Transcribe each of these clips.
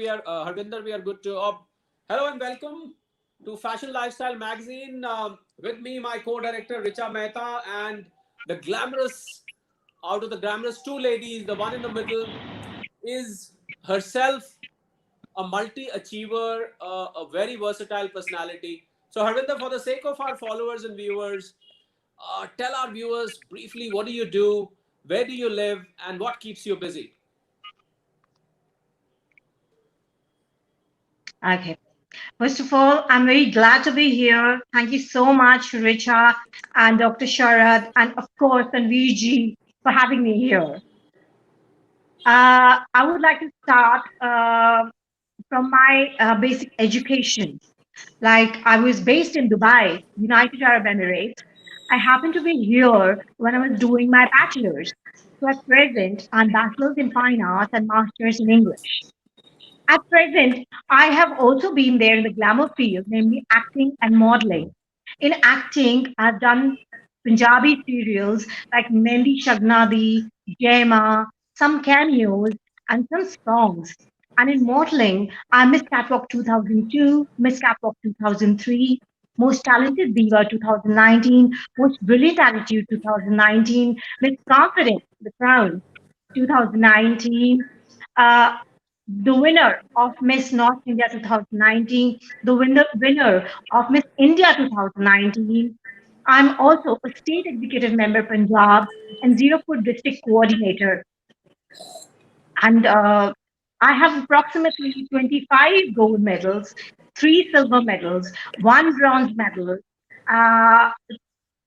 Harvinder, we are good to. Hello and welcome to Fashion Lifestyle Magazine. With me, my co-director Richa Mehta, and the glamorous, out of the glamorous two ladies, the one in the middle is herself a multi-achiever, a very versatile personality. So, Harvinder, for the sake of our followers and viewers, tell our viewers briefly what do you do, where do you live, and what keeps you busy. Okay. First of all, I'm very glad to be here. Thank you so much, Richa and Dr. Sharad, and of course, Tanveer for having me here. I would like to start from my basic education. Like, I was based in Dubai, United Arab Emirates. I happened to be here when I was doing my bachelor's. So at present, I'm bachelor's in fine arts and master's in English. At present, I have also been there in the glamour field, namely acting and modeling. In acting, I've done Punjabi serials like Mendi Shagnadi, Jema, some cameos, and some songs. And in modeling, I'm Miss Catwalk 2002, Miss Catwalk 2003, Most Talented Diva 2019, Most Brilliant Attitude 2019, Miss Confident, The Crown 2019. Uh, the winner of Miss North India 2019, the winner of Miss India 2019. I'm also a state executive member Punjab and Zero Food district coordinator. And I have approximately 25 gold medals, three silver medals, one bronze medal, uh,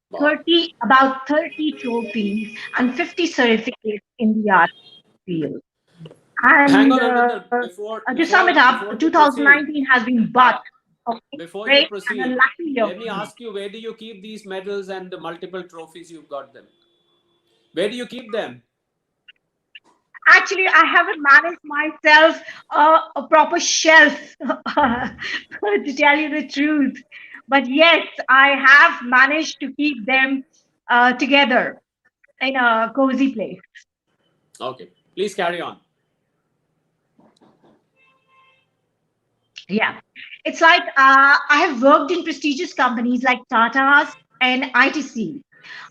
Wow. about 30 trophies, and 50 certificates in the art field. Hang And on, Harvinder. to Before sum it before up, before you 2019 proceed, has been but uh, a before great you and a proceed, lucky year let for me me. ask you, where do you keep these medals and the multiple trophies you've got them? Where do you keep them? Actually, I haven't managed myself a proper shelf, to tell you the truth. But yes, I have managed to keep them together in a cozy place. Okay, please carry on. Yeah. It's like I have worked in prestigious companies like Tata's and ITC.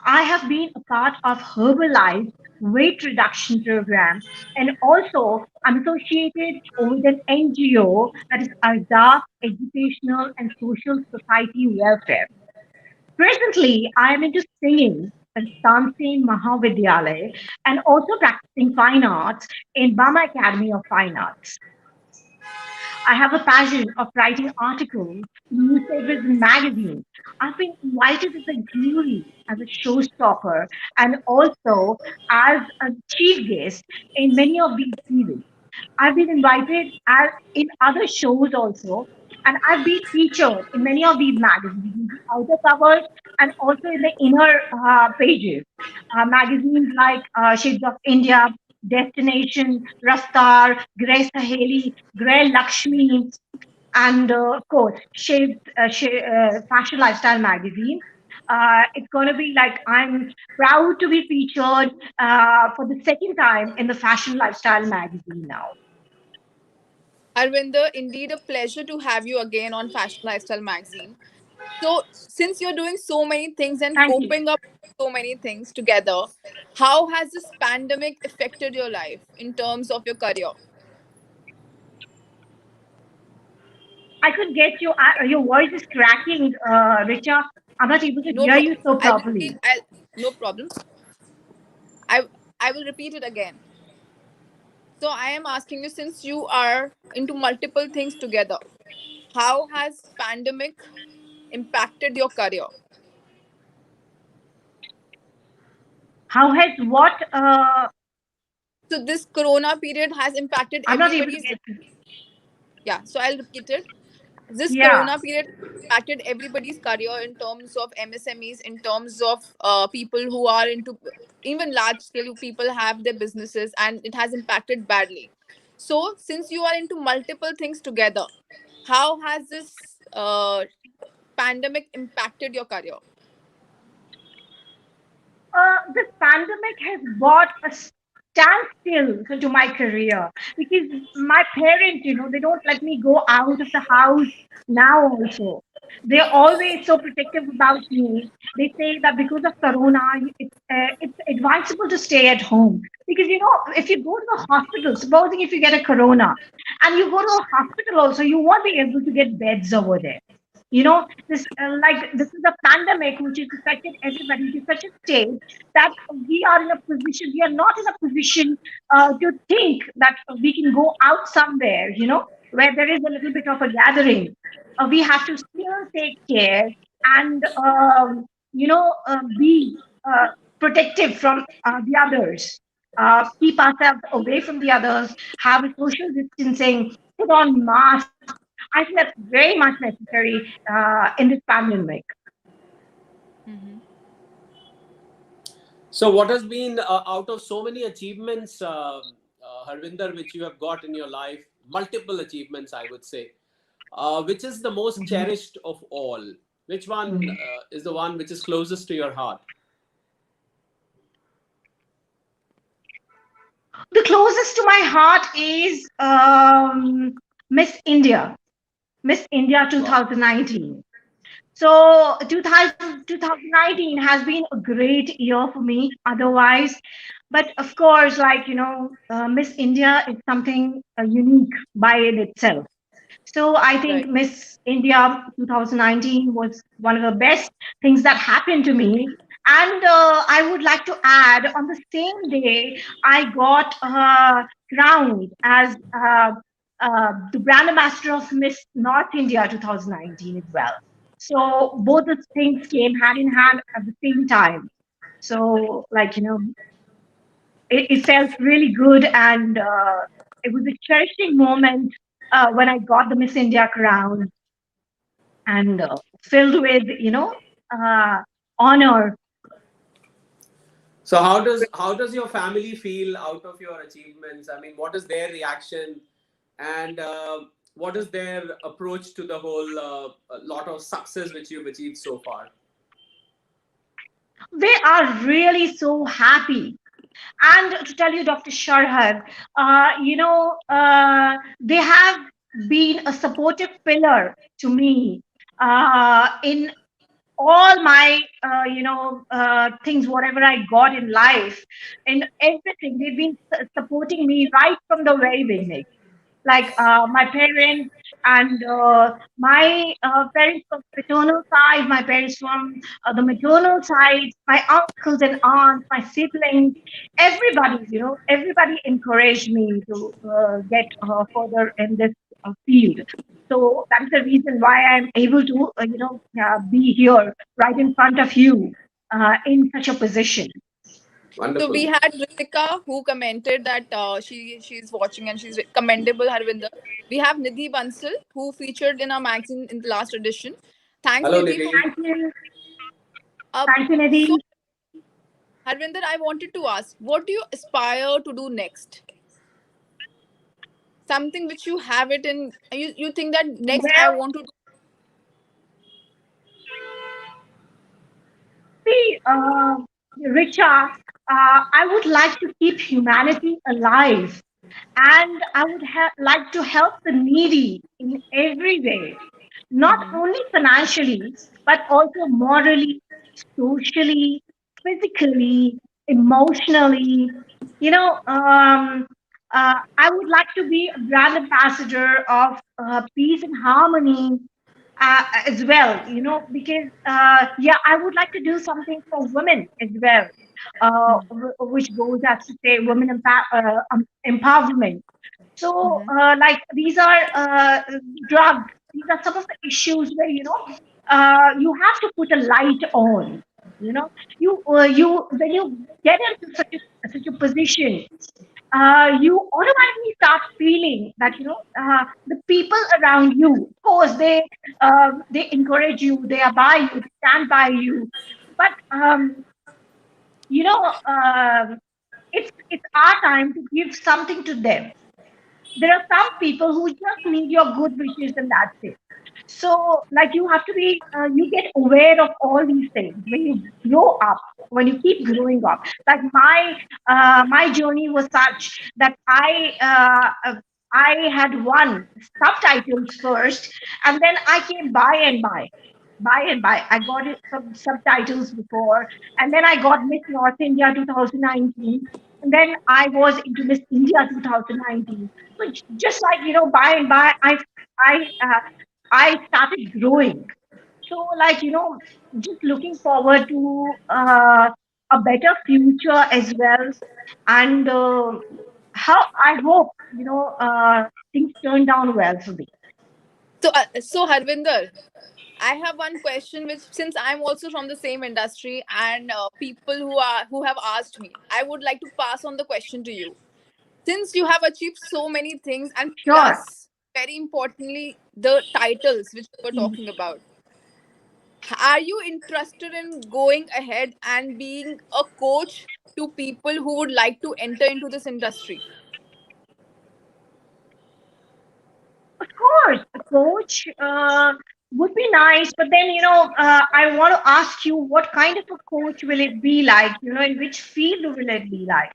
I have been a part of Herbalife weight reduction program, and also I'm associated with an NGO that is Arda Educational and Social Society Welfare. Presently, I am into singing at Tansen Mahavidyalaya and also practicing fine arts in Bama Academy of Fine Arts. I have a passion of writing articles, newspapers, and magazines. I've been invited as a jury, as a showstopper, and also as a chief guest in many of these series. I've been invited as in other shows also, and I've been featured in many of these magazines, in the outer covers and also in the inner pages. Magazines like Shades of India, Destination, Rastar, Grace Saheli, Grey Lakshmi, and of course, Fashion Lifestyle magazine. It's going to be like I'm proud to be featured for the second time in the Fashion Lifestyle magazine now. Arvinder, indeed a pleasure to have you again on Fashion Lifestyle Magazine. So, since you're doing so many things and Thank you. coping up with so many things together, how has this pandemic affected your life in terms of your career? I could get you. Your voice is cracking, Richa. I'm not able to No hear you problem. so I'll repeat. properly. No problem. I I will repeat it again. So I am asking you, since you are into multiple things together, how has pandemic impacted your career? How has what? So this corona period has impacted I'm not able to everybody's get. life. Yeah, so I'll repeat it. This Yeah. corona period impacted everybody's career in terms of MSMEs, in terms of people who are into, even large scale people have their businesses, and it has impacted badly. So since you are into multiple things together, how has this pandemic impacted your career? This pandemic has brought us. standstill to my career because my parents, they don't let me go out of the house now also. They're always so protective about me. They say that because of Corona, it's advisable to stay at home. Because, if you go to the hospital, supposing if you get a Corona and you go to a hospital also, you won't be able to get beds over there. This is a pandemic which has affected everybody to such a state that we are not in a position to think that we can go out somewhere, where there is a little bit of a gathering. We have to still take care and, be protective from the others, keep ourselves away from the others, have a social distancing, put on masks. I think that's very much necessary in this pandemic. Mhm. So, what has been out of so many achievements, Harvinder, which you have got in your life, multiple achievements, I would say, which is the most Mhm. cherished of all? Which one Mhm. is the one which is closest to your heart? The closest to my heart is Miss India Wow. 2019. So 2019 has been a great year for me otherwise. But of course, Miss India is something unique by in itself. So I think Right. Miss India 2019 was one of the best things that happened to me. And I would like to add, on the same day, I got crowned as the brand ambassador of Miss North India 2019 as well. So both the things came hand in hand at the same time. So, it felt really good, and it was a cherishing moment when I got the Miss India crown and filled with uh, honor. So, how does your family feel out of your achievements? I mean, what is their reaction, and what is their approach to the whole lot of success which you've achieved so far? They are really so happy. And to tell you, Dr. Sharad, they have been a supportive pillar to me in all my things, whatever I got in life, in everything. They've been supporting me right from the very beginning, like my parents and my parents from paternal side, my parents from the maternal side, my uncles and aunts, my siblings, everybody encouraged me to get further in this field. So that's the reason why I'm able to, be here right in front of you in such a position. So we Wonderful. had Ritika who commented that she's watching and she's commendable, Harvinder. We have Nidhi Bansal who featured in our magazine in the last edition. Thanks, Hello, Nidhi, for Nidhi. Thank you. uh, Thank you, so Nidhi. Harvinder, I wanted to ask, what do you aspire to do next? Something which you have it in you think that next I Well, want to. see, Richa, I would like to keep humanity alive, and I would like to help the needy in every way, not Mhm. only financially, but also morally, socially, physically, emotionally. I would like to be a brand ambassador of peace and harmony as well, because yeah, I would like to do something for women as well, which goes as to say women empowerment. So, Mhm. these are drugs. These are some of the issues where you have to put a light on. You when you get into such a position, you automatically start feeling that the people around you, of course, they encourage you, they are by you, they stand by you, but you know it's our time to give something to them. There are some people who just need your good wishes and that's it. So, like, you have to be, you get aware of all these things when you grow up, when you keep growing up. Like my journey was such that I had won subtitles first, and then I came by and by. I got it some subtitles before, and then I got Miss North India 2019, and then I was into Miss India 2019. So just like, by and by, I I started growing. So, like, just looking forward to a better future as well. And how I hope, things turn down well for me. So Harvinder, I have one question, which since I'm also from the same industry, and people who have asked me, I would like to pass on the question to you. Since you have achieved so many things, and Sure. plus, very importantly, the titles which we were Mhm. talking about, are you interested in going ahead and being a coach to people who would like to enter into this industry? Of course, a coach would be nice, but then, I want to ask you, what kind of a coach will it be like? In which field will it be like?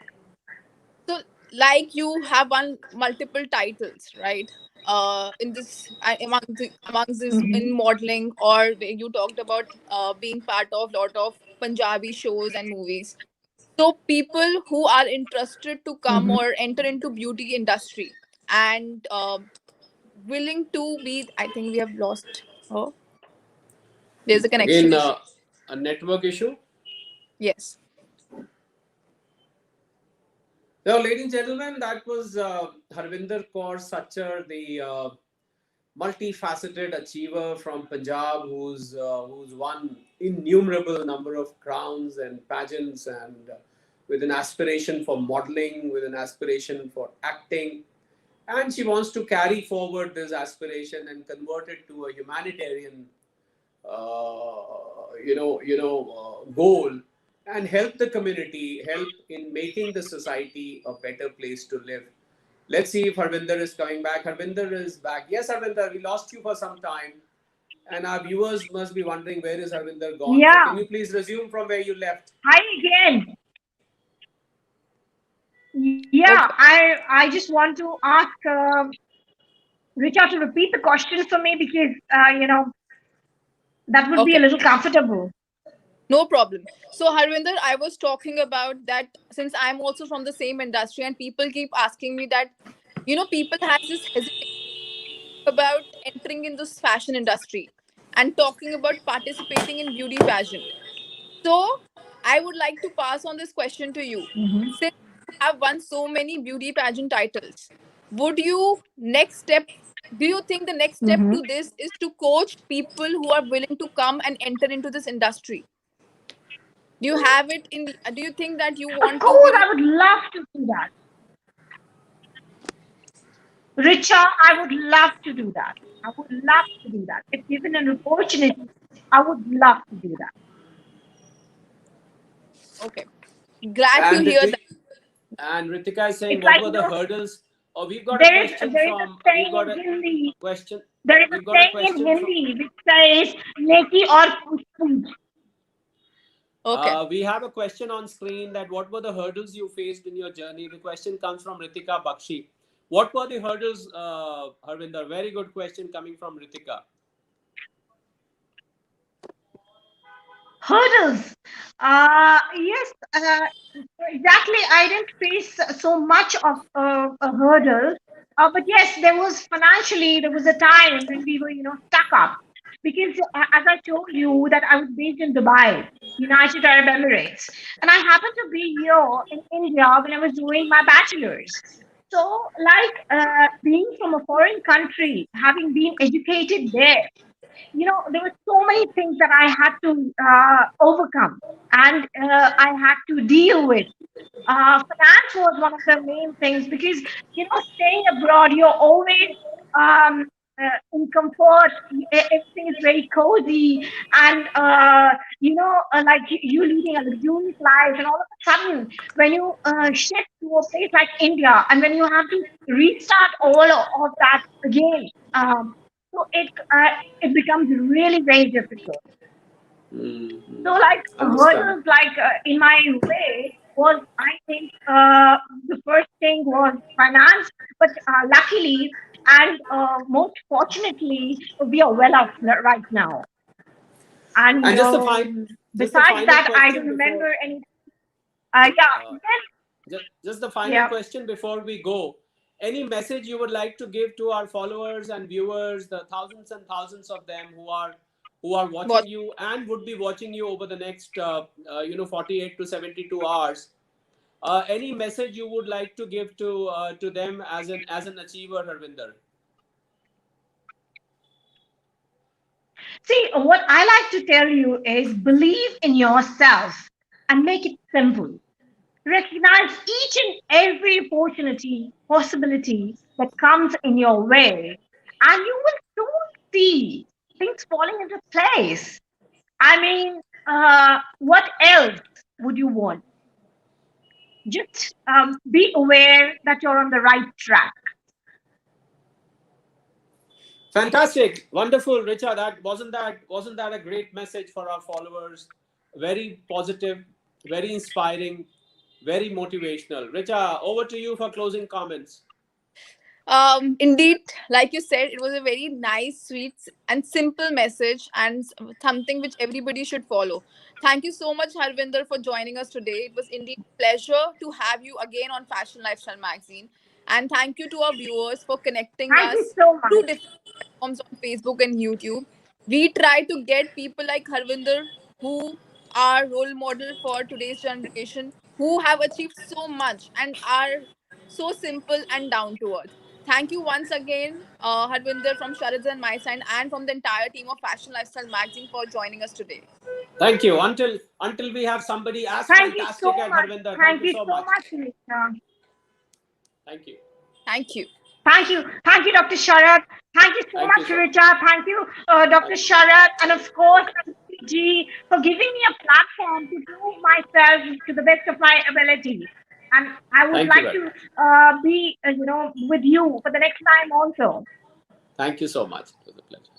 So, like, you have won multiple titles, right? In this, amongst this, in Hmm. modeling, or you talked about being part of lot of Punjabi shows and movies. So people who are interested to come Hmm. or enter into beauty industry, and willing to be, I think we have lost. Oh, there's a connection Again, issue. a network issue. Yes. So, ladies and gentlemen, that was Harvinder Kaur Sachar, the multifaceted achiever from Punjab, who's won innumerable number of crowns and pageants, and with an aspiration for modeling, with an aspiration for acting, and she wants to carry forward this aspiration and convert it to a humanitarian goal, and help the community, help in making the society a better place to live. Let's see if Harvinder is coming back. Harvinder is back. Yes, Harvinder, we lost you for some time, and our viewers must be wondering where is Harvinder gone. So can Yeah. you please resume from where you left? Hi again. Yeah, Okay. I just want to ask Richa to repeat the question for me, because that would be a Okay. little comfortable. No problem. So Harvinder, I was talking about that since I'm also from the same industry, and people keep asking me that, people has this hesitation about entering in this fashion industry and talking about participating in beauty pageant. So I would like to pass on this question to you. Hmm. Since you have won so many beauty pageant titles, would you next step? Do you think the next step Hmm. to this is to coach people who are willing to come and enter into this industry? Do you have it in? Do you think that you Of want to course, be? I would love to do that. Richa, I would love to do that. I would love to do that. If given an opportunity, I would love to do that. Okay, glad to And hear that. Ritika is saying, It's what like, were the hurdles? Oh, we've got a there is question there is a from. We've saying got in a Hindi. question. There is a We've got a saying in question from. Hindi which says "neki or kuch kuch." Okay, We have a question on screen that what were the hurdles you faced in your journey? The question comes from Ritika Bakshi. What were the hurdles, Harvinder? Very good question coming from Ritika. Hurdles. Yes, exactly. I didn't face so much of a hurdle, but yes, there was financially. There was a time when we were, stuck up, because as I told you that I was based in Dubai, United Arab Emirates, and I happened to be here in India when I was doing my bachelor's. So, like, being from a foreign country, having been educated there, there were so many things that I had to overcome, and I had to deal with. Finance was one of the main things, because staying abroad, you're always um, in comfort. Everything is very cozy, and like you leading a luxurious life, and all of a sudden, when you shift to a place like India, and when you have to restart all of that again. So so it becomes really very difficult. So like Understand. hurdles like in my way was I think the first thing was finance, but luckily and most fortunately we are well off right now. And And just the besides final that, I question don't before, remember any. Yeah, uh, just the final yeah. question before we go. Any message you would like to give to our followers and viewers, the thousands and thousands of them who are watching What? you and would be watching you over the next 48 to 72 hours? Any message you would like to give to them as an achiever, Harvinder? See, what I like to tell you is believe in yourself and make it simple. Recognize each and every possibility that comes in your way, and you will soon see things falling into place. I mean, what else would you want? Just be aware that you're on the right track. Fantastic, wonderful, Richa. Wasn't that a great message for our followers? Very positive, very inspiring, very motivational. Richa, over to you for closing comments. Indeed, like you said, it was a very nice, sweet, and simple message, and something which everybody should follow. Thank you so much, Harvinder, for joining us today. It was indeed a pleasure to have you again on Fashion Lifestyle Magazine. And thank you to our viewers for connecting Thank you us so much. through different platforms on Facebook and YouTube. We try to get people like Harvinder, who are role model for today's generation, who have achieved so much and are so simple and down to earth. Thank you once again, Harvinder, from Sharad and my side, and from the entire team of Fashion Lifestyle Magazine for joining us today. Thank you. Until we have somebody as Thank you so fantastic as much. Harvinder. Thank Thank you you so so much. much, Richa. Thank you. Thank you. Thank you. Thank you, Dr. Sharad. Thank you so Thank you much, so. Richa. Thank you, Dr. Thank, Sharad. And of course, G, for giving me a platform to prove myself to the best of my ability. And I would thank you like very to much. be, with you for the next time also. Thank you so much. It was a pleasure.